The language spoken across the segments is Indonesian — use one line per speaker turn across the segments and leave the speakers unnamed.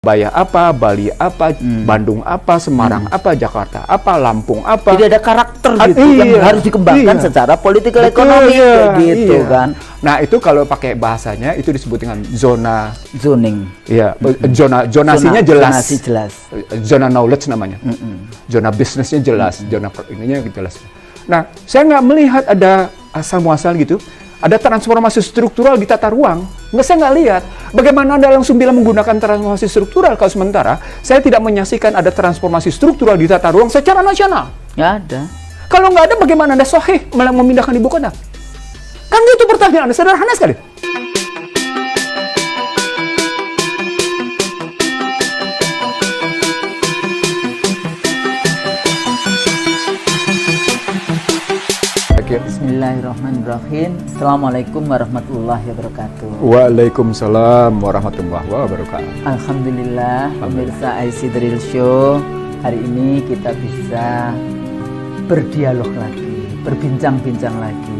Surabaya apa, Bali apa, Bandung apa, Semarang apa, Jakarta apa, Lampung apa.
Jadi ada karakter gitu yang harus dikembangkan secara political ekonomi gitu kan.
Nah, itu kalau pakai bahasanya itu disebut dengan zona
zoning.
Iya, zonasinya jelas.
Zonasi jelas.
Zona knowledge namanya. Zona bisnisnya jelas, zona ininya jelas. Nah, saya nggak melihat ada asal muasal gitu. Ada transformasi struktural di tata ruang. Nggak, saya nggak lihat. Bagaimana Anda langsung bilang menggunakan transformasi struktural kalau sementara saya tidak menyaksikan ada transformasi struktural di tata ruang secara nasional.
Nggak ada.
Kalau nggak ada, bagaimana Anda sahih memindahkan ibu kota? Kan itu pertanyaan Anda, sederhana sekali.
Bismillahirrahmanirrahim. Assalamualaikum warahmatullahi wabarakatuh.
Waalaikumsalam warahmatullahi wabarakatuh.
Alhamdulillah, pemirsa IC Drill Show. Hari ini kita bisa berdialog lagi, berbincang-bincang lagi.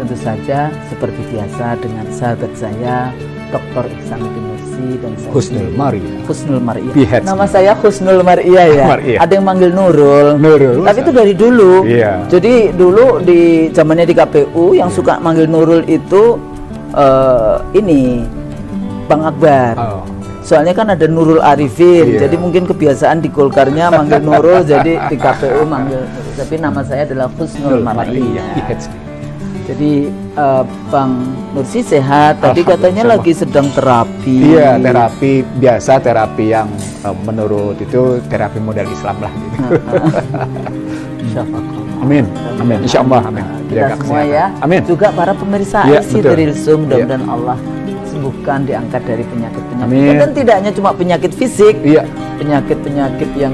Tentu saja seperti biasa dengan sahabat saya, Dr. Ihsanuddin Nursi dan saya
Husnul Maria.
Husnul Maria.
Nama
saya Husnul Maria ya.
Maria.
Ada yang manggil Nurul.
Nurul.
Tapi itu dari dulu.
Iya.
Jadi dulu di zamannya di KPU yang suka manggil Nurul itu ini Bang Akbar.
Oh.
Soalnya kan ada Nurul Arifin.
Iya.
Jadi mungkin kebiasaan di Golkarnya manggil Nurul, jadi di KPU manggil Nurul. Tapi nama saya adalah Husnul Maria. Jadi Bang Nursi sehat. Tadi katanya lagi sedang terapi.
Iya, terapi biasa, terapi yang menurut itu terapi model Islam lah gitu. Amin, amin, insya Allah, amin.
Kita semua ya.
Amin.
Juga para pemirsa IC Drill Show, mudah-mudahan Allah sembuhkan, diangkat dari penyakit-penyakit. Dan tidak hanya cuma penyakit fisik, penyakit-penyakit yang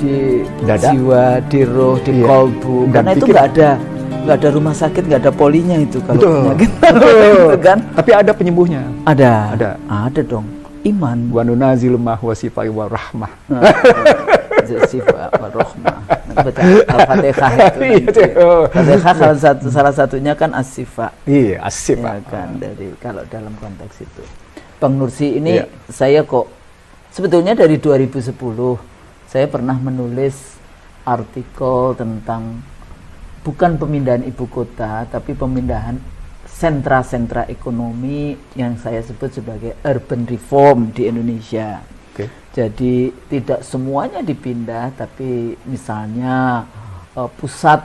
di
dada,
jiwa, di roh, di kolbu. Karena itu nggak ada rumah sakit, nggak ada polinya itu kalau penyakit. Itu kan.
Tapi ada penyembuhnya.
Ada dong. Iman.
Wa nunazilu ma huwa sifai wa rahmah.
Sifat wa rahmah. Baca Al-Fatihah itu. Fatihah salah satunya kan as-sifa.
Iya, as-sifa.
Ya kan, dari kalau dalam konteks itu. Bang Nursi ini saya kok sebetulnya dari 2010 saya pernah menulis artikel tentang bukan pemindahan ibu kota, tapi pemindahan sentra-sentra ekonomi yang saya sebut sebagai urban reform di Indonesia. Jadi tidak semuanya dipindah, tapi misalnya pusat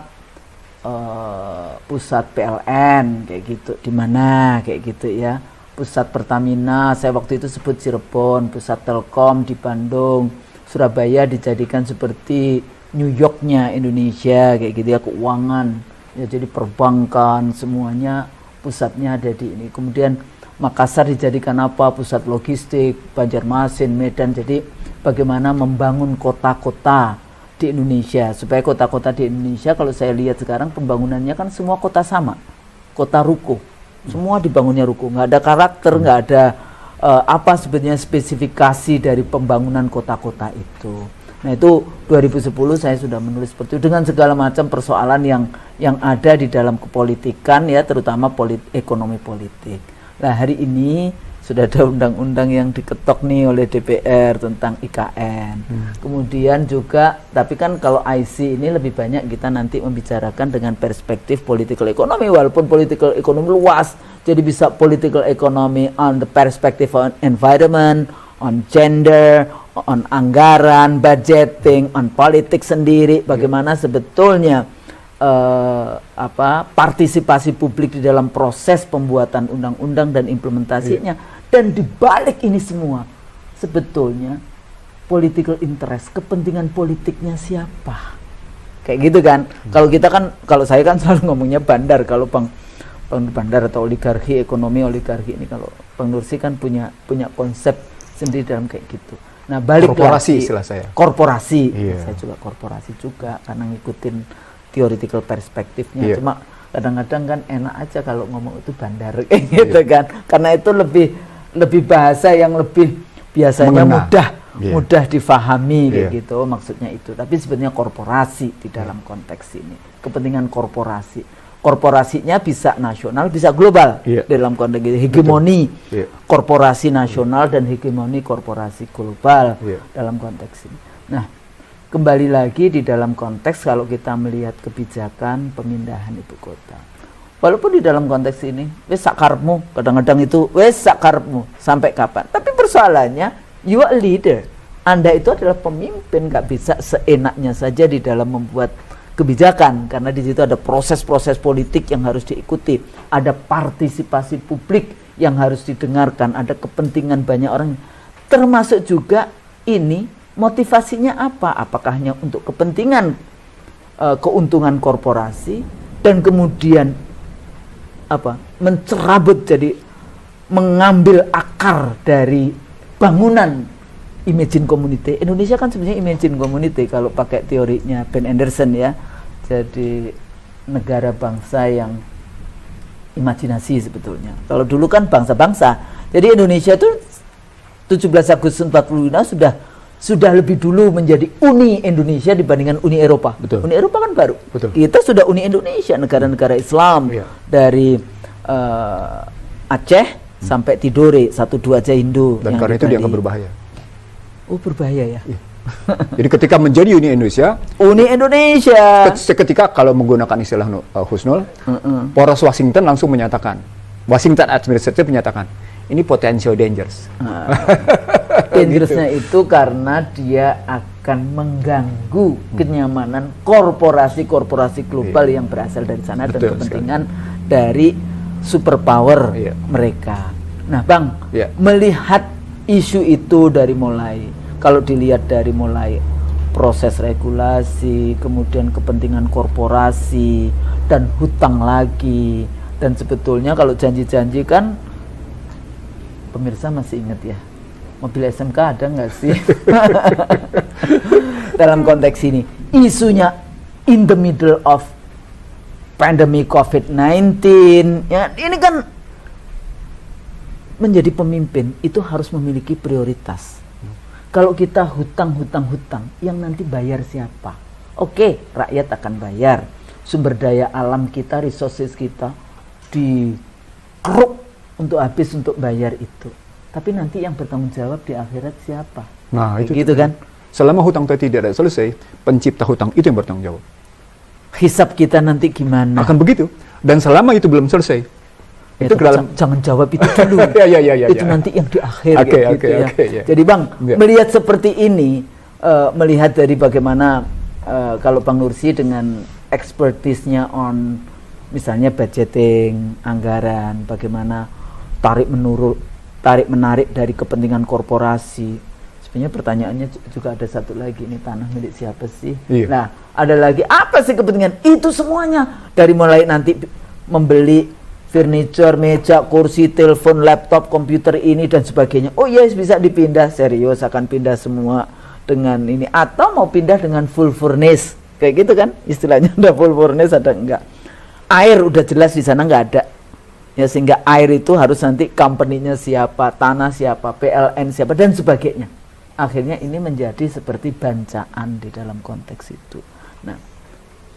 PLN kayak gitu, di mana kayak gitu ya. Pusat Pertamina, saya waktu itu sebut Cirebon, pusat Telkom di Bandung, Surabaya dijadikan seperti New Yorknya Indonesia kayak gitu ya, keuangan ya, jadi perbankan semuanya pusatnya ada di ini. Kemudian Makassar dijadikan apa, pusat logistik, Banjarmasin, Medan. Jadi bagaimana membangun kota-kota di Indonesia supaya kota-kota di Indonesia, kalau saya lihat sekarang pembangunannya kan semua kota sama, kota ruko, semua dibangunnya ruko, nggak ada karakter, nggak ada apa sebetulnya spesifikasi dari pembangunan kota-kota itu. Nah itu 2010 saya sudah menulis seperti itu dengan segala macam persoalan yang ada di dalam kepolitikan ya, terutama ekonomi politik. Nah hari ini sudah ada undang-undang yang diketok nih oleh DPR tentang IKN. Kemudian juga, tapi kan kalau IC ini lebih banyak kita nanti membicarakan dengan perspektif political economy, walaupun political economy luas, jadi bisa political economy on the perspective on environment, on gender, on anggaran, budgeting, on politik sendiri, bagaimana sebetulnya partisipasi publik di dalam proses pembuatan undang-undang dan implementasinya. Dan dibalik ini semua sebetulnya political interest, kepentingan politiknya siapa, kayak gitu kan. Kalau kita kan, kalau saya kan selalu ngomongnya bandar, kalau Bang bandar atau oligarki, ekonomi oligarki ini, kalau Bang Nursi kan punya konsep sendiri dalam kayak gitu. Nah balik
korporasi istilah saya.
Korporasi, saya juga korporasi juga karena ngikutin theoretical perspektifnya. Cuma kadang-kadang kan enak aja kalau ngomong itu bandar kayak gitu kan, karena itu lebih bahasa yang lebih biasanya mudah difahami kayak gitu, maksudnya itu. Tapi sebenarnya korporasi di dalam konteks ini, kepentingan korporasi. korporasinya bisa nasional, bisa global. Dalam konteks itu, hegemoni korporasi nasional dan hegemoni korporasi global dalam konteks ini. Nah, kembali lagi di dalam konteks kalau kita melihat kebijakan pemindahan ibu kota. Walaupun di dalam konteks ini, wes sakarmu, kadang-kadang itu wes sakarmu, sampai kapan? Tapi persoalannya, you are a leader. Anda itu adalah pemimpin, nggak bisa seenaknya saja di dalam membuat kebijakan, karena di situ ada proses-proses politik yang harus diikuti, ada partisipasi publik yang harus didengarkan, ada kepentingan banyak orang, termasuk juga ini motivasinya apa? Apakah hanya untuk kepentingan keuntungan korporasi dan kemudian mencerabut, jadi mengambil akar dari bangunan imagine community. Indonesia kan sebenarnya imagine community kalau pakai teorinya Ben Anderson ya. Jadi negara bangsa yang imajinasi sebetulnya. Kalau dulu kan bangsa-bangsa. Jadi Indonesia itu 17 Agustus 45 sudah lebih dulu menjadi Uni Indonesia dibandingkan Uni Eropa.
Betul.
Uni Eropa kan baru.
Betul.
Kita sudah Uni Indonesia, negara-negara Islam dari Aceh sampai Tidore, 1-2 aja Indo.
Dan karena itu dianggap berbahaya.
Oh, berbahaya ya.
Jadi ketika menjadi Uni Indonesia, seketika kalau menggunakan istilah Husnul, Poros Washington langsung menyatakan, Washington Administrative menyatakan, ini potential dangers.
Dangerousnya itu karena dia akan mengganggu kenyamanan korporasi-korporasi global yang berasal dari sana. Betul, dan kepentingan dari superpower mereka. Nah, Bang, melihat isu itu dari mulai, kalau dilihat dari mulai proses regulasi, kemudian kepentingan korporasi, dan hutang lagi, dan sebetulnya kalau janji-janji kan, pemirsa masih ingat ya, mobil SMK ada nggak sih? Dalam konteks ini, isunya in the middle of pandemi COVID-19, ya ini kan menjadi pemimpin itu harus memiliki prioritas. Kalau kita hutang, yang nanti bayar siapa? Oke, rakyat akan bayar. Sumber daya alam kita, resources kita dikeruk untuk habis untuk bayar itu. Tapi nanti yang bertanggung jawab di akhirat siapa?
Nah, itu
gitu kan?
Selama hutang itu tidak selesai, pencipta hutang itu yang bertanggung jawab.
Hisab kita nanti gimana?
Akan begitu. Dan selama itu belum selesai,
ya, itu jangan jawab itu dulu. Itu nanti yang di akhir. Jadi Bang, melihat seperti ini, melihat dari bagaimana kalau Bang Nursi dengan expertise-nya on misalnya budgeting, anggaran, bagaimana tarik menarik dari kepentingan korporasi. Sebenarnya pertanyaannya juga ada satu lagi, ini tanah milik siapa sih? Nah, ada lagi, apa sih kepentingan? Itu semuanya. Dari mulai nanti membeli furniture, meja, kursi, telepon, laptop, komputer ini dan sebagainya. Oh yes, bisa dipindah, serius akan pindah semua dengan ini. Atau mau pindah dengan full furnish, kayak gitu kan? Istilahnya ada full furnish, ada enggak. Air udah jelas di sana nggak ada. Ya, sehingga air itu harus nanti company-nya siapa, tanah siapa, PLN siapa, dan sebagainya. Akhirnya ini menjadi seperti bancaan di dalam konteks itu. Nah,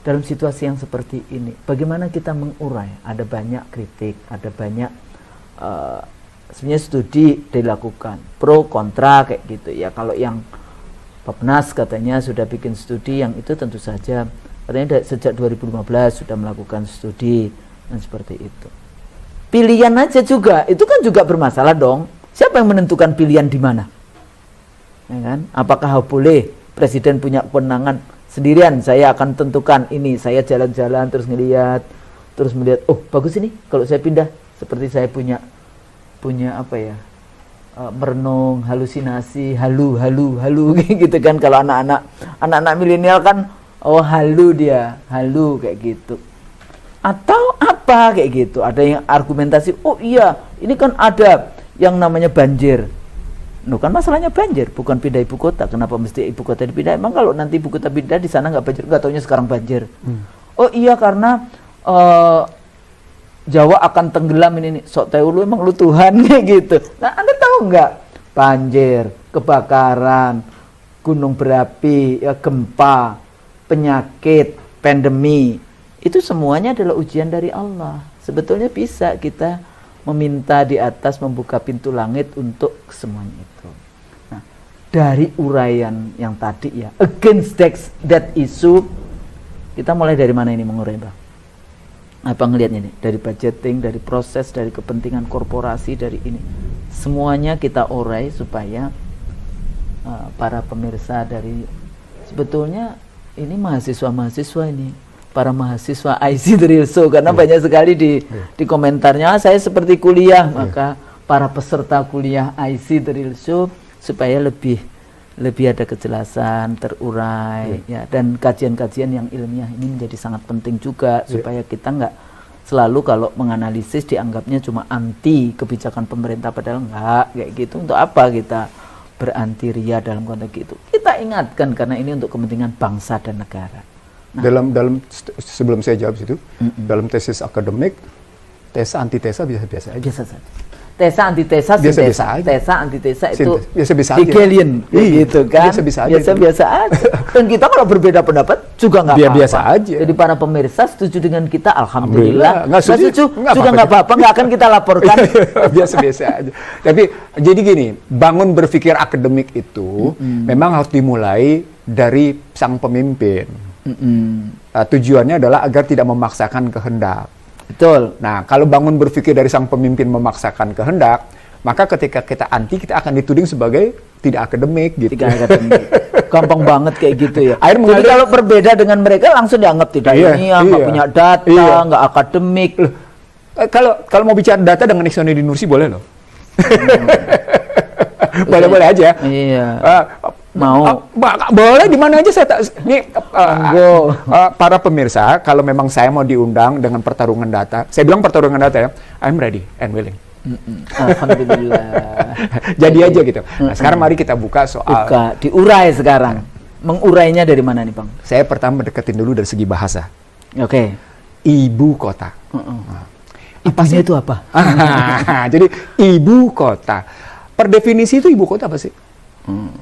dalam situasi yang seperti ini, bagaimana kita mengurai? Ada banyak kritik, ada banyak sebenarnya studi dilakukan, pro kontra kayak gitu ya. Kalau yang Bappenas katanya sudah bikin studi yang itu tentu saja, katanya sejak 2015 sudah melakukan studi dan seperti itu. Pilihan aja juga, itu kan juga bermasalah dong. Siapa yang menentukan pilihan di mana? Ya kan? Apakah boleh presiden punya kewenangan sendirian, saya akan tentukan ini, saya jalan-jalan terus melihat, oh bagus ini kalau saya pindah, seperti saya punya apa ya, merenung, halusinasi, halu gitu kan. Kalau anak-anak milenial kan, oh halu kayak gitu. Atau apa kayak gitu, ada yang argumentasi, oh iya ini kan ada yang namanya banjir. Loh, kan masalahnya banjir, bukan pindah ibu kota. Kenapa mesti ibu kota dipindah? Emang kalau nanti ibu kota pindah di sana nggak banjir? Nggak taunya sekarang banjir. Oh iya, karena Jawa akan tenggelam ini. Sok tahu lu, emang lu Tuhan kayak gitu. Nah, Anda tahu nggak? Banjir, kebakaran, gunung berapi, ya, gempa, penyakit, pandemi, itu semuanya adalah ujian dari Allah. Sebetulnya bisa kita meminta di atas membuka pintu langit untuk semuanya itu. Nah, dari uraian yang tadi ya, against that issue, kita mulai dari mana ini mengurai, Bang? Apa ngelihatnya nih? Dari budgeting, dari proses, dari kepentingan korporasi, dari ini. Semuanya kita urai supaya para pemirsa dari, sebetulnya ini mahasiswa-mahasiswa ini, para mahasiswa IC The Real Show, karena banyak sekali di komentarnya, saya seperti kuliah, maka para peserta kuliah IC The Real Show supaya lebih ada kejelasan, terurai, ya, dan kajian-kajian yang ilmiah ini menjadi sangat penting juga supaya kita nggak selalu kalau menganalisis dianggapnya cuma anti kebijakan pemerintah, padahal enggak kayak gitu. Untuk apa kita beranti ria dalam konteks itu? Kita ingatkan karena ini untuk kepentingan bangsa dan negara. Nah,
dalam sebelum saya jawab situ, dalam tesis akademik, tesa antitesa biasa-biasa aja.
Biasa saja. Tesa antitesa,
biasa-biasa aja.
Tesa antitesa itu
biasa-biasa aja.
Hegelian, gitu kan?
Biasa-biasa aja.
Biasa-biasa aja. Dan kita kalau berbeda pendapat juga nggak apa-apa.
Biasa aja.
Jadi para pemirsa setuju dengan kita, alhamdulillah.
Nggak setuju
juga nggak apa-apa, nggak akan kita laporkan.
Biasa-biasa aja. Tapi jadi gini, bangun berpikir akademik itu memang harus dimulai dari sang pemimpin. Tujuannya adalah agar tidak memaksakan kehendak.
Betul.
Nah, kalau bangun berpikir dari sang pemimpin memaksakan kehendak, maka ketika kita anti, kita akan dituding sebagai tidak akademik gitu.
Tidak akademik. Gampang banget kayak gitu ya.
Jadi
kalau berbeda dengan mereka langsung dianggap tidak ilmiah, nggak punya data, nggak akademik.
Kalau mau bicara data dengan Ihsanuddin Nursi boleh loh. Boleh-boleh aja.
Iya. Mau
boleh di mana aja para pemirsa, kalau memang saya mau diundang dengan pertarungan data, saya bilang pertarungan data ya, I'm ready and willing.
Alhamdulillah.
Jadi aja gitu. Nah, sekarang mari kita buka soal
diurai sekarang. Mengurainya dari mana nih, Bang?
Saya pertama deketin dulu dari segi bahasa.
Oke.
Ibu kota.
Ibunya itu apa?
Jadi ibu kota. Per definisi itu ibu kota apa sih?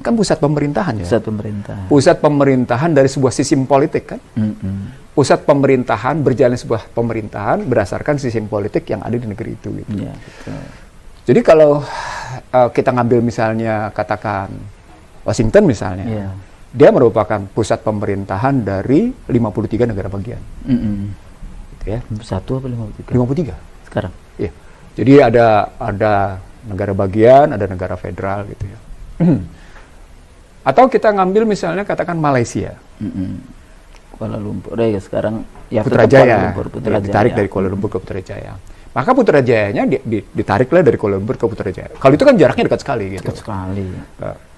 Kan pusat pemerintahan ya.
Pusat pemerintahan.
Pusat pemerintahan dari sebuah sistem politik kan. Pusat pemerintahan, berjalan sebuah pemerintahan berdasarkan sistem politik yang ada di negeri itu. Gitu.
Ya, betul.
Jadi kalau kita ngambil misalnya katakan Washington misalnya, dia merupakan pusat pemerintahan dari 53 negara bagian. Gitu ya.
Satu apa 53?
53
sekarang.
Iya. Jadi ada negara bagian, ada negara federal gitu ya. Atau kita ngambil misalnya katakan Malaysia.
Kuala Lumpur ya sekarang ya
Putrajaya. Ditarik dari Kuala Lumpur ke Putrajaya. Maka Putrajayanya ditariklah dari Kuala Lumpur ke Putrajaya. Kalau itu kan jaraknya dekat sekali gitu.
Dekat sekali.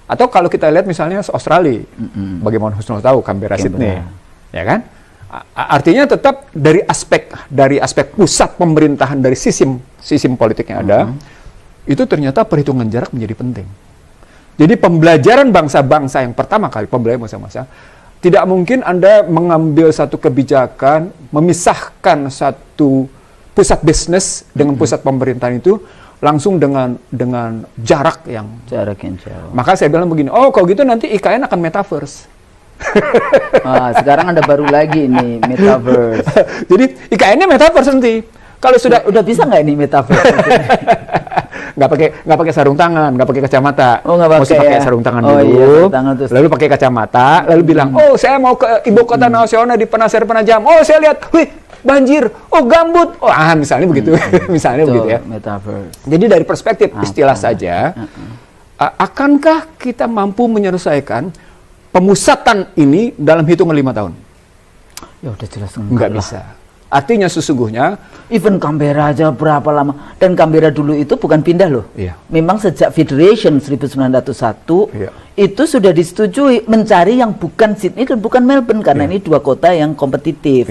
Atau kalau kita lihat misalnya Australia, bagaimana Husnul tahu Canberra, Sydney, ya kan? Artinya tetap dari aspek pusat pemerintahan, dari sistem politik yang ada, itu ternyata perhitungan jarak menjadi penting. Jadi pembelajaran bangsa-bangsa yang pertama kali, pembelajaran bangsa-bangsa, tidak mungkin Anda mengambil satu kebijakan, memisahkan satu pusat bisnis dengan pusat pemerintahan itu langsung dengan jarak yang
jauh.
Maka saya bilang begini, oh kalau gitu nanti IKN akan metaverse.
Sekarang ada baru lagi nih metaverse.
Jadi IKN-nya metaverse nanti. Kalau sudah
bisa nggak ini metaverse?
nggak pakai sarung tangan, nggak pakai kacamata.
Mesti
pakai sarung tangan dulu, lalu pakai kacamata, lalu bilang, oh saya mau ke ibu kota nasional di Penasir Penajam. Oh saya lihat, wih banjir, oh gambut, misalnya begitu, misalnya begitu ya.
Metaverse.
Jadi dari perspektif istilah saja, akankah kita mampu menyelesaikan pemusatan ini dalam hitungan 5 tahun?
Ya udah jelas
nggak bisa. Artinya sesungguhnya
even Canberra aja berapa lama, dan Canberra dulu itu bukan pindah loh.
Iya.
Memang sejak Federation 1901 itu sudah disetujui mencari yang bukan Sydney dan bukan Melbourne karena ini dua kota yang kompetitif.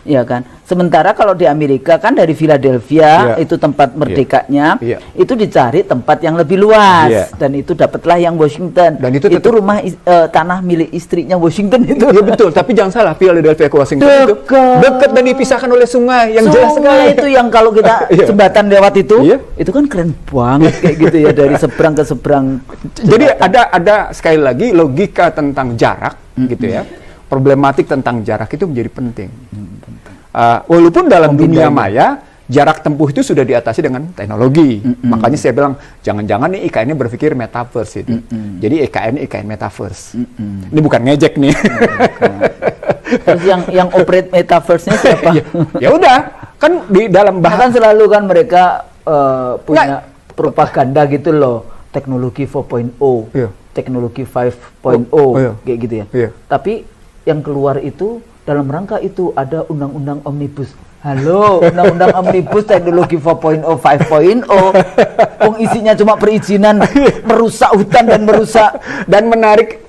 Ya kan. Sementara kalau di Amerika kan dari Philadelphia itu tempat merdekanya, itu dicari tempat yang lebih luas dan itu dapatlah yang Washington. Dan itu rumah tanah milik istrinya Washington itu.
Iya betul, tapi jangan salah, Philadelphia ke Washington itu dekat dan dipisahkan oleh sungai yang jelas sekali.
Itu yang kalau kita jembatan lewat itu kan keren banget kayak gitu ya, dari seberang ke seberang.
Jadi ada sekali lagi logika tentang jarak gitu ya. Problematik tentang jarak itu menjadi penting. Walaupun dalam dunia maya jarak tempuh itu sudah diatasi dengan teknologi. Makanya saya bilang jangan-jangan nih IKN ini berpikir metaverse itu. Jadi IKN metaverse. Ini bukan ngejek nih.
Terus yang operate metaverse-nya siapa?
Ya udah, kan di dalam
bahkan selalu kan mereka punya propaganda gitu loh, teknologi 4.0, teknologi 5.0, kayak gitu ya. Tapi yang keluar itu dalam rangka itu ada undang-undang omnibus. Halo, undang-undang omnibus teknologi 4.0, 5.0, isinya cuma perizinan merusak hutan dan merusak
dan menarik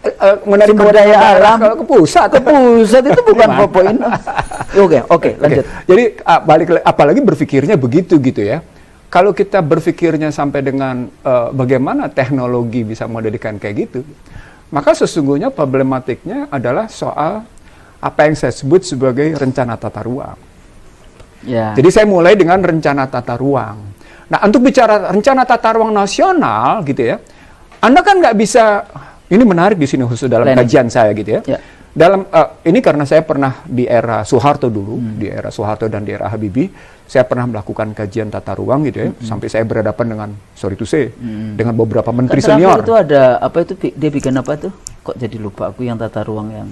sumber daya alam
ke pusat.
Ke pusat itu bukan 4.0. Oke, lanjut.
Jadi apalagi berpikirnya begitu gitu ya. Kalau kita berpikirnya sampai dengan bagaimana teknologi bisa modelikan kayak gitu, maka sesungguhnya problematiknya adalah soal apa yang saya sebut sebagai rencana tata ruang. Jadi saya mulai dengan rencana tata ruang. Nah, untuk bicara rencana tata ruang nasional gitu ya, Anda kan nggak bisa, ini menarik di sini khusus dalam kajian saya gitu ya. Dalam ini karena saya pernah di era Soeharto dulu, di era Soeharto dan di era Habibie, saya pernah melakukan kajian tata ruang gitu ya, sampai saya berhadapan dengan, sorry to say, dengan beberapa menteri senior.
Itu ada apa itu, dia bikin apa tuh? Kok jadi lupa aku yang tata ruang yang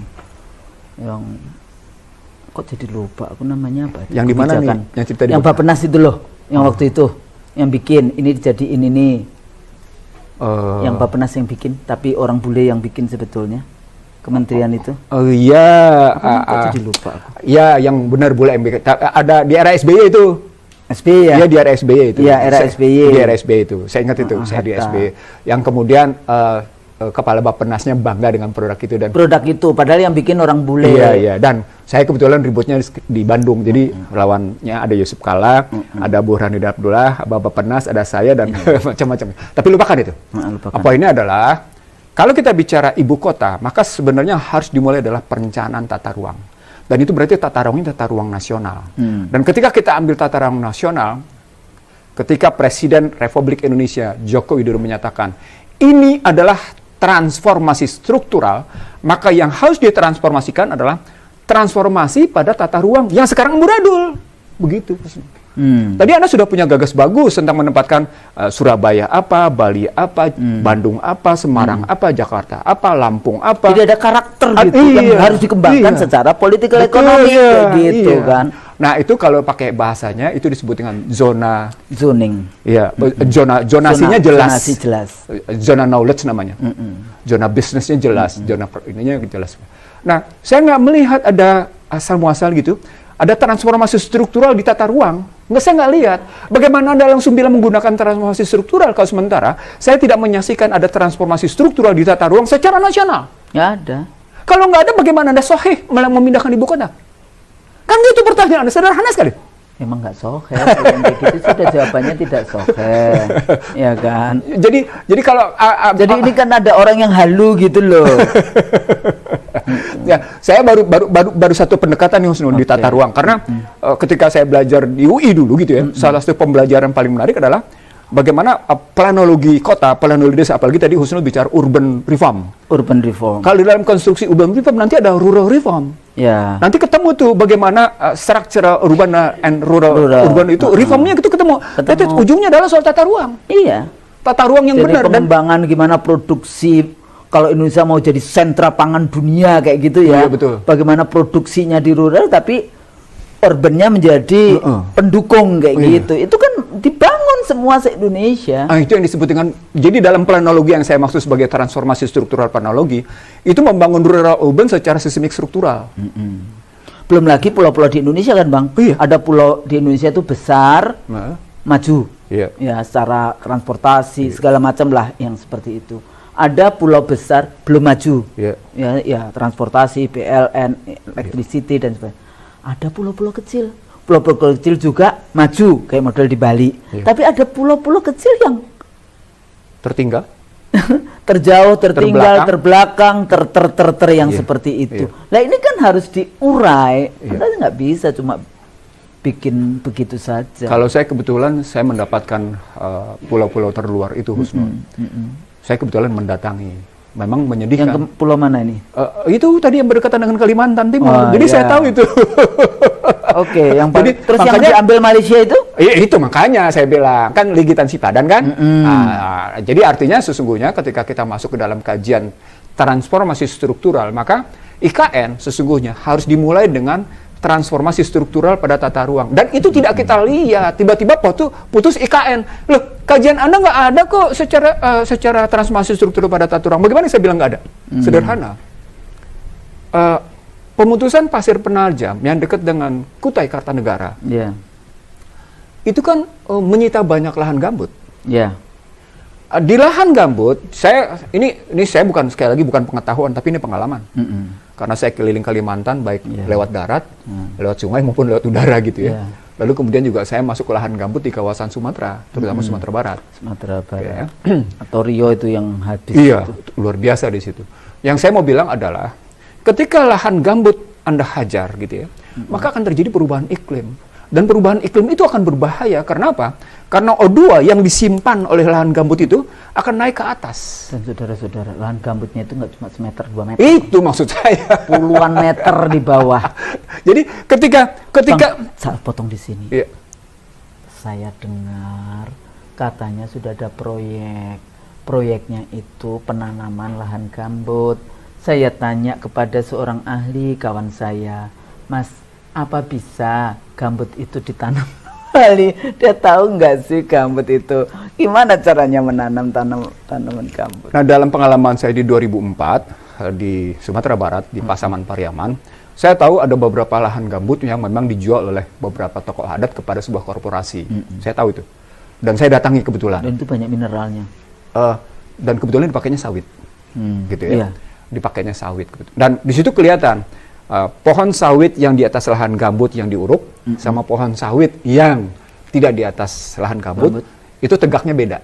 kok jadi lupa aku namanya apa?
Yang di mana nih? Yang cerita
yang Bappenas itu loh, yang waktu itu yang bikin ini dijadiin ini. Yang Bappenas yang bikin, tapi orang bule yang bikin sebetulnya. Kementerian itu.
Oh iya,
kok jadi lupa aku.
Iya, yang benar bule yang bikin. Ada di era SBY itu.
SBY ya?
Iya, di era SBY itu.
Iya, era SBY.
Di era SBY itu. Saya ingat itu, saya di SBY. Yang kemudian kepala Bappenasnya bangga dengan produk itu dan
produk itu padahal yang bikin orang bule.
Iya, dan saya kebetulan ributnya di Bandung. Jadi lawannya ada Yusuf Kala, ada Burhanuddin Abdullah, Bappenas, ada saya dan macam-macam. Tapi lupakan itu. Poinnya adalah kalau kita bicara ibu kota, maka sebenarnya harus dimulai adalah perencanaan tata ruang. Dan itu berarti tata ruangnya tata ruang nasional. Dan ketika kita ambil tata ruang nasional, ketika Presiden Republik Indonesia Joko Widodo menyatakan ini adalah transformasi struktural, maka yang harus ditransformasikan adalah transformasi pada tata ruang yang sekarang amburadul. Begitu. Tadi Anda sudah punya gagas bagus tentang menempatkan Surabaya apa, Bali apa, Bandung apa, Semarang apa, Jakarta apa, Lampung apa.
Jadi ada karakter gitu yang harus dikembangkan secara political ekonomi gitu kan.
Nah, itu kalau pakai bahasanya itu disebut dengan zona
zoning.
Iya, zonasinya jelas.
Zonasi jelas.
Zona knowledge namanya. Zona bisnisnya jelas, zona ininya jelas. Nah, saya nggak melihat ada asal muasal gitu. Ada transformasi struktural di tata ruang. Saya nggak lihat. Bagaimana Anda langsung bilang menggunakan transformasi struktural kalau sementara saya tidak menyaksikan ada transformasi struktural di tata ruang secara nasional.
Nggak ada.
Kalau nggak ada, bagaimana Anda soheh memindahkan ibu kota? Kan itu pertanyaan Anda, sederhana sekali.
Emang nggak soheh, kalau yang kayak gitu sudah jawabannya tidak soheh, ya kan?
Jadi kalau
jadi ini kan ada orang yang halu gitu loh.
Ya, saya baru satu pendekatan nih Husnul di tata ruang karena ketika saya belajar di UI dulu gitu ya, salah satu pembelajaran paling menarik adalah bagaimana planologi kota, planologi desa, apalagi tadi Husnul bicara urban reform.
Urban reform.
Kalau di dalam konstruksi urban reform nanti ada rural reform.
Ya.
Nanti ketemu tuh bagaimana structure urban and rural. Urban itu reformnya itu ketemu. Tapi ujungnya adalah soal tata ruang.
Iya.
Tata ruang yang benar
dan pengembangan gimana produksi. Kalau Indonesia mau jadi sentra pangan dunia kayak gitu ya.
Iya, betul.
Bagaimana produksinya di rural tapi urbannya menjadi pendukung kayak gitu. Itu kan dibangun semua se-Indonesia.
Itu yang disebut dengan, jadi dalam planologi yang saya maksud sebagai transformasi struktural planologi, itu membangun rural urban secara sistemik struktural.
Belum lagi pulau-pulau di Indonesia kan Bang. Ada pulau di Indonesia itu besar, maju. Ya, secara transportasi segala macam lah yang seperti itu. Ada pulau besar belum maju. Ya, transportasi, PLN, electricity dan sebagainya. Ada pulau-pulau kecil. Pulau-pulau kecil juga maju kayak model di Bali. Tapi ada pulau-pulau kecil yang
tertinggal,
terjauh, tertinggal, terbelakang, yang seperti itu. Nah, ini kan harus diurai. Anda nggak bisa cuma bikin begitu saja.
Kalau saya kebetulan saya mendapatkan pulau-pulau terluar itu Husnul. Saya kebetulan mendatangi. Memang menyedihkan.
Yang pulau mana ini?
Itu tadi yang berdekatan dengan Kalimantan Timur. Jadi saya tahu itu.
Oke, yang
Jadi,
terus yang
makanya-
diambil Malaysia itu?
Itu makanya saya bilang, kan ligitan sipadan kan? Jadi artinya sesungguhnya ketika kita masuk ke dalam kajian transformasi struktural, maka IKN sesungguhnya harus dimulai dengan transformasi struktural pada tata ruang. Dan itu tidak kita lihat, tiba-tiba putus IKN. Loh, kajian Anda nggak ada kok secara transformasi struktural pada tata ruang. Bagaimana saya bilang nggak ada? Sederhana. Pemutusan Pasir Penajam yang dekat dengan Kutai Kartanegara,
Ya.
itu kan menyita banyak lahan gambut.
Ya.
Di lahan gambut, ini saya bukan, sekali lagi bukan pengetahuan, tapi ini pengalaman. Karena saya keliling Kalimantan, baik lewat darat, lewat sungai maupun lewat udara gitu ya. Lalu kemudian juga saya masuk ke lahan gambut di kawasan Sumatera, terutama Sumatera Barat.
Sumatera Barat.
Ya.
Atau Rio itu yang habis.
Iya,
itu.
luar biasa di situ. Yang saya mau bilang adalah, ketika lahan gambut Anda hajar gitu ya, maka akan terjadi perubahan iklim. Dan perubahan iklim itu akan berbahaya. Karena apa? Karena O2 yang disimpan oleh lahan gambut itu akan naik ke atas.
Dan saudara-saudara, lahan gambutnya itu nggak cuma semeter, 2 meter.
Itu maksud saya.
Puluhan meter di bawah.
Jadi ketika
Bang, saya potong di sini.
Iya.
Saya dengar katanya sudah ada proyek. Proyeknya itu penanaman lahan gambut. Saya tanya kepada seorang ahli kawan saya, Mas, apa bisa gambut itu ditanam? Dia tahu nggak sih gambut itu? Gimana caranya menanam tanaman gambut?
Nah, dalam pengalaman saya di 2004 di Sumatera Barat, di Pasaman Pariaman, saya tahu ada beberapa lahan gambut yang memang dijual oleh beberapa tokoh adat kepada sebuah korporasi. Saya tahu itu. Dan saya datangi kebetulan.
Dan itu banyak mineralnya.
Dan kebetulan dipakainya sawit. Gitu ya.
Iya.
Dipakainya sawit. Dan di situ kelihatan pohon sawit yang di atas lahan gambut yang diuruk sama pohon sawit yang tidak di atas lahan gambut. Itu tegaknya beda.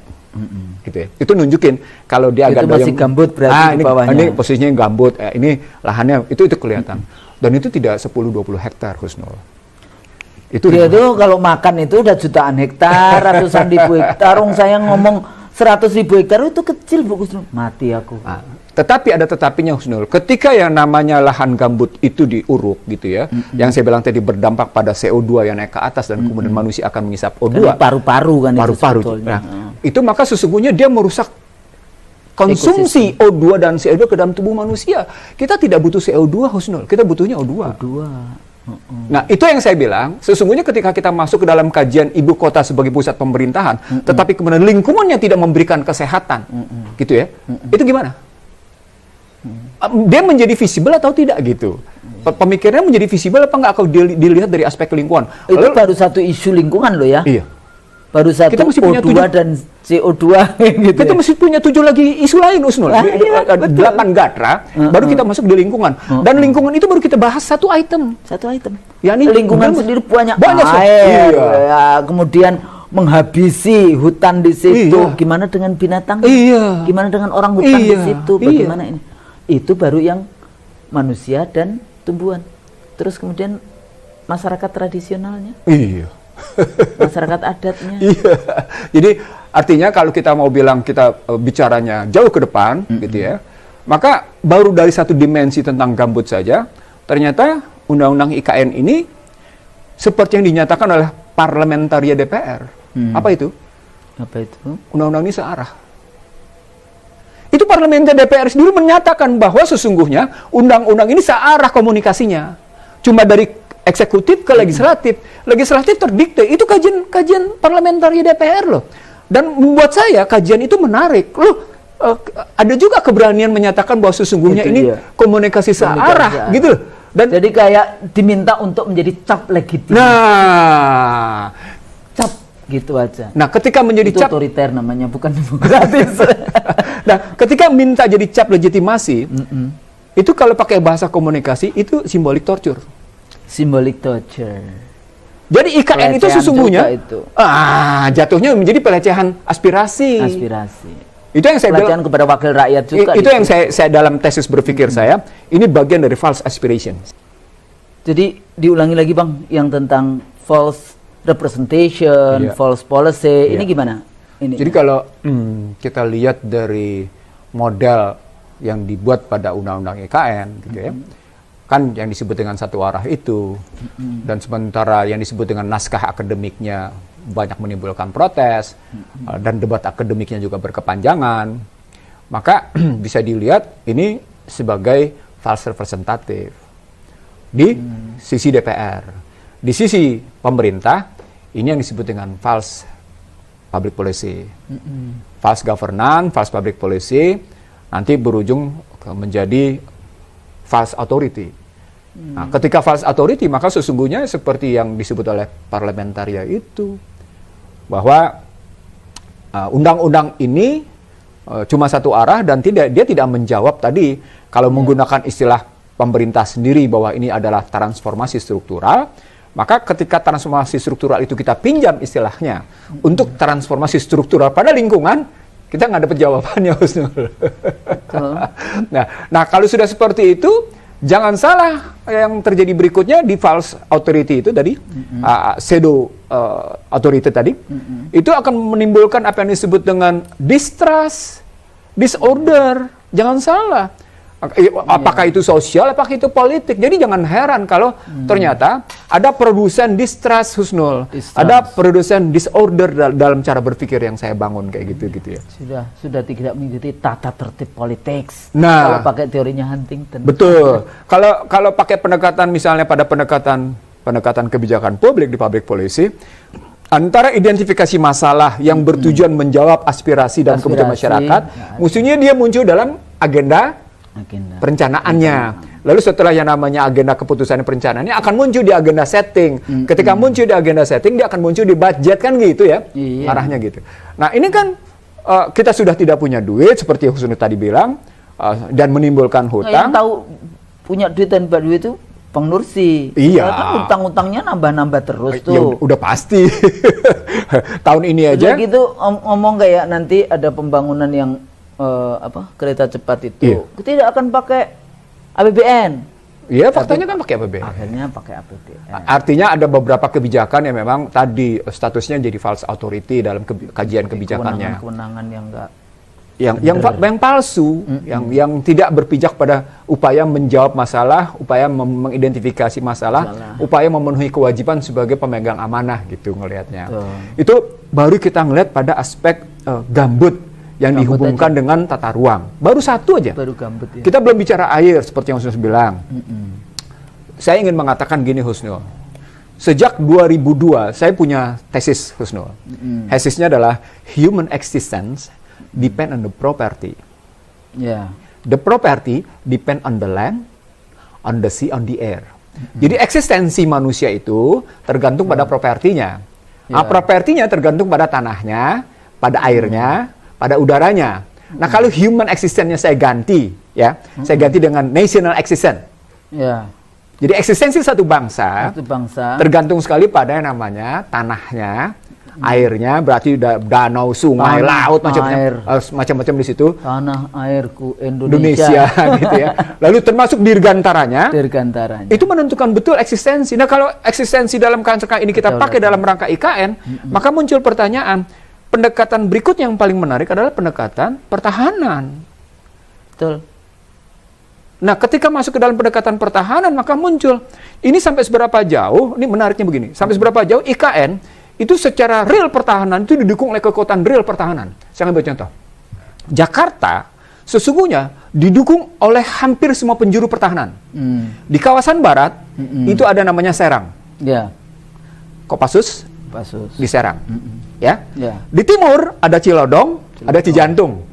Gitu ya. Itu nunjukin kalau dia agak
itu masih gambut berarti di bawahnya.
Ini posisinya gambut, ini lahannya itu kelihatan. Dan itu tidak 10-20 hektar, Husnul. Itu
dia tuh kalau makan itu udah jutaan hektar, ratusan ribu hektar. Saya ngomong 100.000 hektar itu kecil, Bu Husnul. Mati aku.
Tetapi ada tetapinya, Husnul. Ketika yang namanya lahan gambut itu diuruk gitu ya, yang saya bilang tadi berdampak pada CO2 yang naik ke atas dan kemudian manusia akan mengisap O2.
Paru-paru kan
Paru-paru.
itu sebetulnya.
Itu maka sesungguhnya dia merusak konsumsi O2 dan CO2 ke dalam tubuh manusia. Kita tidak butuh CO2, Husnul. Kita butuhnya O2. Nah, itu yang saya bilang, sesungguhnya ketika kita masuk ke dalam kajian ibu kota sebagai pusat pemerintahan, tetapi kemudian lingkungannya tidak memberikan kesehatan, gitu ya, itu gimana? Dia menjadi visible atau tidak gitu? Pemikirannya menjadi visible apa nggak kalau dilihat dari aspek lingkungan?
Itu baru satu isu lingkungan loh ya.
Iya.
Baru satu
Kita mesti punya
O2 dan CO2 gitu.
Kita mesti punya 7 lagi isu lain, Usnul.
Iya,
8 gatra, baru kita masuk di lingkungan. Dan lingkungan itu baru kita bahas satu item. Ya, ini
lingkungan sendiri banyak
Iya.
air. Ya, kemudian menghabisi hutan di situ.
Iya.
Gimana dengan binatang?
Iya.
Gimana dengan orang hutan di
Iya.
situ? Bagaimana ini? Itu baru yang manusia dan tumbuhan. Terus kemudian masyarakat tradisionalnya.
Iya.
Masyarakat adatnya.
Iya. Jadi artinya kalau kita mau bilang kita bicaranya jauh ke depan gitu ya, maka baru dari satu dimensi tentang gambut saja, ternyata undang-undang IKN ini seperti yang dinyatakan oleh parlementaria DPR. Apa itu?
Apa itu?
Undang-undang ini searah. Itu parlementer DPR sendiri menyatakan bahwa sesungguhnya undang-undang ini searah komunikasinya. Cuma dari eksekutif ke legislatif. Legislatif terdikte. Itu kajian parlementer DPR loh. Dan membuat saya kajian itu menarik. Loh, ada juga keberanian menyatakan bahwa sesungguhnya
itu
ini
dia.
Komunikasi searah gitu loh. Dan
jadi kayak diminta untuk menjadi cap legitim.
nah,
Cap gitu aja.
nah ketika menjadi
Itu
cap,
otoriter namanya, bukan demokratis.
nah ketika minta jadi cap legitimasi, itu kalau pakai bahasa komunikasi itu simbolik torture.
Symbolic torture.
Jadi IKN itu
Pelecehan
sesungguhnya
juga itu.
Jatuhnya menjadi pelecehan aspirasi. Itu yang saya
Pelecehan
bilang,
kepada wakil rakyat juga.
itu yang saya dalam tesis berpikir saya, ini bagian dari false aspiration.
Jadi diulangi lagi Bang, yang tentang false representation,
Iya.
false policy,
Iya.
ini gimana? Ini.
Jadi kalau kita lihat dari model yang dibuat pada undang-undang IKN gitu ya, kan yang disebut dengan satu arah itu, dan sementara yang disebut dengan naskah akademiknya banyak menimbulkan protes, dan debat akademiknya juga berkepanjangan, maka bisa dilihat ini sebagai false representative di sisi DPR. Di sisi pemerintah, ini yang disebut dengan false public policy, false governance, false public policy, nanti berujung menjadi false authority. Nah, ketika false authority, maka sesungguhnya seperti yang disebut oleh parlementaria itu, bahwa undang-undang ini cuma satu arah dan dia tidak menjawab tadi, kalau menggunakan istilah pemerintah sendiri bahwa ini adalah transformasi struktural, maka ketika transformasi struktural itu kita pinjam istilahnya untuk transformasi struktural pada lingkungan, kita nggak dapat jawabannya, Husnul. Nah, kalau sudah seperti itu, jangan salah yang terjadi berikutnya di false authority itu tadi, pseudo authority tadi, itu akan menimbulkan apa yang disebut dengan distrust, disorder. Jangan salah. Apakah itu sosial, apakah itu politik. Jadi jangan heran kalau ternyata ada produsen distrust, Husnul. Ada produsen disorder dalam cara berpikir yang saya bangun kayak gitu ya.
Sudah tidak mengikuti tata tertib politik.
Nah,
kalau pakai teorinya Huntington.
Betul. Kalau pakai pendekatan misalnya pada pendekatan kebijakan publik di public policy, antara identifikasi masalah yang bertujuan menjawab aspirasi dan kebutuhan masyarakat, mestinya dia muncul dalam agenda perencanaannya. Lalu setelah yang namanya agenda keputusan perencanaannya akan muncul di agenda setting. Ketika muncul di agenda setting, dia akan muncul di budget, kan gitu ya. Arahnya gitu. Nah, ini kan kita sudah tidak punya duit seperti Husnul tadi bilang, dan menimbulkan hutang.
Yang tahu punya duit dan duit itu Bang Nursi.
Iya.
Kan utang-utangnya nambah-nambah terus tuh.
Ya, udah pasti. Tahun ini aja.
Jadi gitu ngomong kayak nanti ada pembangunan yang kereta cepat itu tidak akan pakai APBN.
Iya, faktanya kan pakai APBN.
Akhirnya pakai APBN.
Artinya ada beberapa kebijakan yang memang tadi statusnya jadi false authority dalam kajian kebijakannya.
Kewenangan yang enggak
yang palsu, yang tidak berpijak pada upaya menjawab masalah, upaya mengidentifikasi masalah, upaya memenuhi kewajiban sebagai pemegang amanah gitu ngelihatnya. Itu baru kita ngelihat pada aspek gambut yang dihubungkan dengan tata ruang. Baru satu aja.
Baru gambut ya.
Kita belum bicara air seperti yang Husnul bilang. Saya ingin mengatakan gini, Husnul. Sejak 2002 saya punya tesis, Husnul. Tesisnya adalah human existence depend on the property. The property depend on the land, on the sea, on the air. Jadi eksistensi manusia itu tergantung pada propertinya. Propertinya tergantung pada tanahnya, pada airnya, pada udaranya. Nah, kalau human existence-nya saya ganti, saya ganti dengan national existence. Jadi eksistensi satu bangsa tergantung sekali pada yang namanya tanahnya, airnya, berarti danau, sungai, laut, macam-macam di situ.
Tanah airku Indonesia
gitu ya. Lalu termasuk dirgantaranya.
Itu
menentukan betul eksistensi. Nah, kalau eksistensi dalam kerangka ini kita pakai dalam rangka IKN, maka muncul pertanyaan. Pendekatan berikut yang paling menarik adalah pendekatan pertahanan.
Betul.
Nah, ketika masuk ke dalam pendekatan pertahanan, maka muncul, ini sampai seberapa jauh, ini menariknya begini, sampai seberapa jauh IKN itu secara real pertahanan itu didukung oleh kekuatan real pertahanan. Saya ambil contoh. Jakarta sesungguhnya didukung oleh hampir semua penjuru pertahanan. Di kawasan barat, itu ada namanya Serang. Kopassus di Serang. Di timur ada Cilodong, ada Cijantung.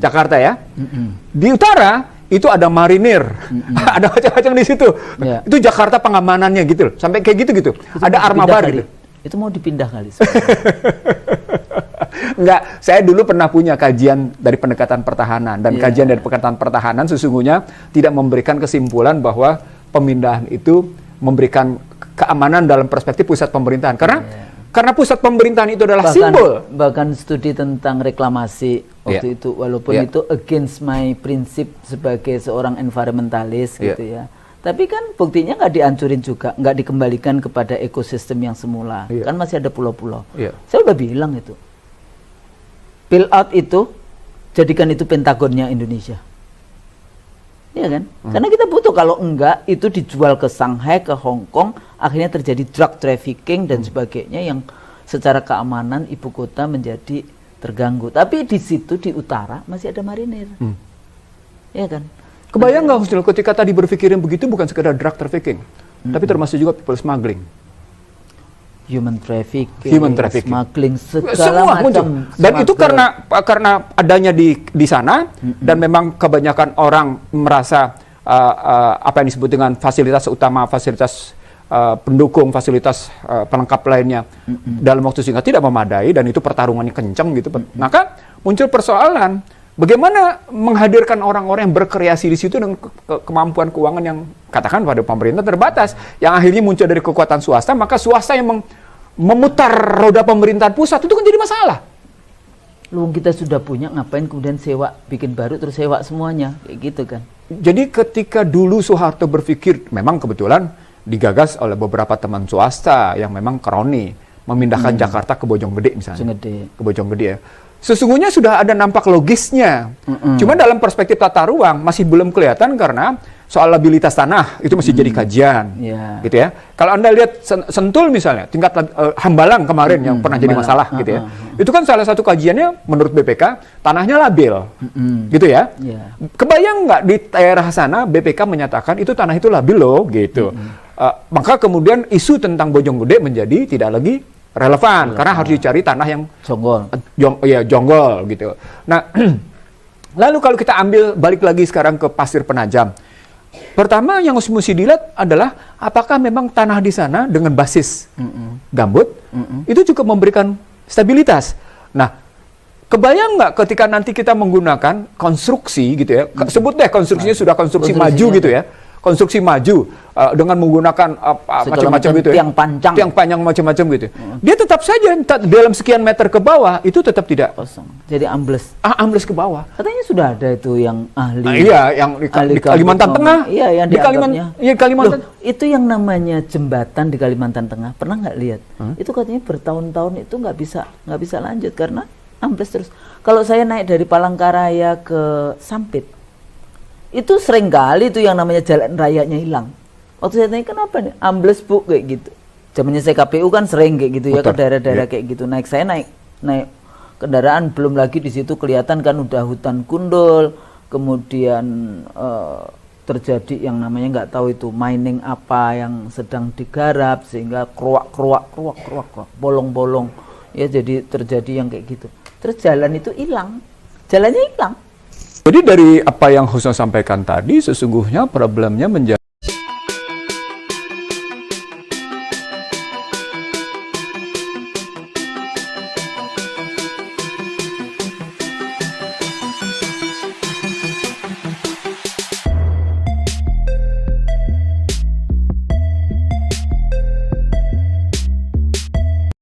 Jakarta ya. Di utara itu ada marinir, ada macam-macam di situ. Itu Jakarta pengamanannya gitu, sampai kayak gitu. Ada armabar gitu.
Itu mau dipindah kali.
Enggak, saya dulu pernah punya kajian dari pendekatan pertahanan, dan kajian dari pendekatan pertahanan sesungguhnya tidak memberikan kesimpulan bahwa pemindahan itu memberikan keamanan dalam perspektif pusat pemerintahan, karena pusat pemerintahan itu adalah simbol.
Bahkan studi tentang reklamasi waktu itu, walaupun itu against my prinsip sebagai seorang environmentalis gitu ya. Tapi kan buktinya nggak dihancurin juga, nggak dikembalikan kepada ekosistem yang semula. Kan masih ada pulau-pulau. Saya udah bilang itu. Build out itu, jadikan itu Pentagonnya Indonesia. Iya kan? Karena kita butuh, kalau enggak itu dijual ke Shanghai, ke Hong Kong, akhirnya terjadi drug trafficking dan sebagainya yang secara keamanan ibu kota menjadi terganggu. Tapi di situ di utara masih ada marinir. Iya kan?
Kebayang nggak Husnul ketika tadi berpikirin begitu bukan sekedar drug trafficking, tapi termasuk juga people smuggling.
Human trafficking, smuggling, segala
semua muncul.
macam.
Dan itu karena adanya di sana dan memang kebanyakan orang merasa apa yang disebut dengan fasilitas utama, fasilitas pendukung, fasilitas pelengkap lainnya dalam waktu singkat tidak memadai dan itu pertarungannya kencang gitu. Maka muncul persoalan bagaimana menghadirkan orang-orang yang berkreasi di situ dengan kemampuan keuangan yang katakan pada pemerintah terbatas, yang akhirnya muncul dari kekuatan swasta, maka swasta yang memutar roda pemerintahan pusat itu kan jadi masalah.
Lu kita sudah punya, ngapain kemudian sewa, bikin baru terus sewa semuanya, kayak gitu kan.
Jadi ketika dulu Soeharto berpikir, memang kebetulan digagas oleh beberapa teman swasta yang memang kroni, memindahkan Jakarta ke Bojonggede misalnya. Ke Bojonggede ya. Sesungguhnya sudah ada nampak logisnya. Cuma dalam perspektif tata ruang masih belum kelihatan karena soal labilitas tanah itu masih jadi kajian. Gitu ya. Kalau Anda lihat Sentul misalnya, tingkat Hambalang kemarin yang pernah jadi masalah gitu ya. Itu kan salah satu kajiannya menurut BPK, tanahnya labil. Gitu ya. Kebayang nggak di daerah sana BPK menyatakan itu tanah itu labil loh gitu. Maka kemudian isu tentang Bojonggede menjadi tidak lagi relevan karena harus dicari tanah yang jonggol gitu. Nah, lalu kalau kita ambil balik lagi sekarang ke Pasir Penajam. Pertama yang mesti dilihat adalah apakah memang tanah di sana dengan basis gambut itu cukup memberikan stabilitas. Nah, kebayang nggak ketika nanti kita menggunakan konstruksi gitu ya, sebut deh konstruksinya sudah konstruksi maju gitu ya. Konstruksi maju dengan menggunakan macam-macam gitu ya. Tiang panjang macam-macam gitu. Dia tetap saja dalam sekian meter ke bawah itu tetap tidak
kosong. Jadi ambles.
Ambles ke bawah.
Katanya sudah ada itu yang ahli.
Iya, yang di Kalimantan Tengah.
Iya, yang di
Kalimantan.
Loh, itu yang namanya jembatan di Kalimantan Tengah. Pernah nggak lihat? Itu katanya bertahun-tahun itu nggak bisa lanjut karena ambles terus. Kalau saya naik dari Palangkaraya ke Sampit, itu sering kali itu yang namanya jalan rayanya hilang. Waktu saya tanya kenapa nih ambles bu kayak gitu. Zamannya saya KPU kan sering kayak gitu ya ke daerah-daerah kayak gitu. Saya naik kendaraan, belum lagi di situ kelihatan kan udah hutan gundul, kemudian terjadi yang namanya nggak tahu itu mining apa yang sedang digarap sehingga keruak, bolong-bolong ya, jadi terjadi yang kayak gitu. Terus jalan itu hilang, jalannya hilang.
Jadi dari apa yang Husnul sampaikan tadi, sesungguhnya problemnya menjadi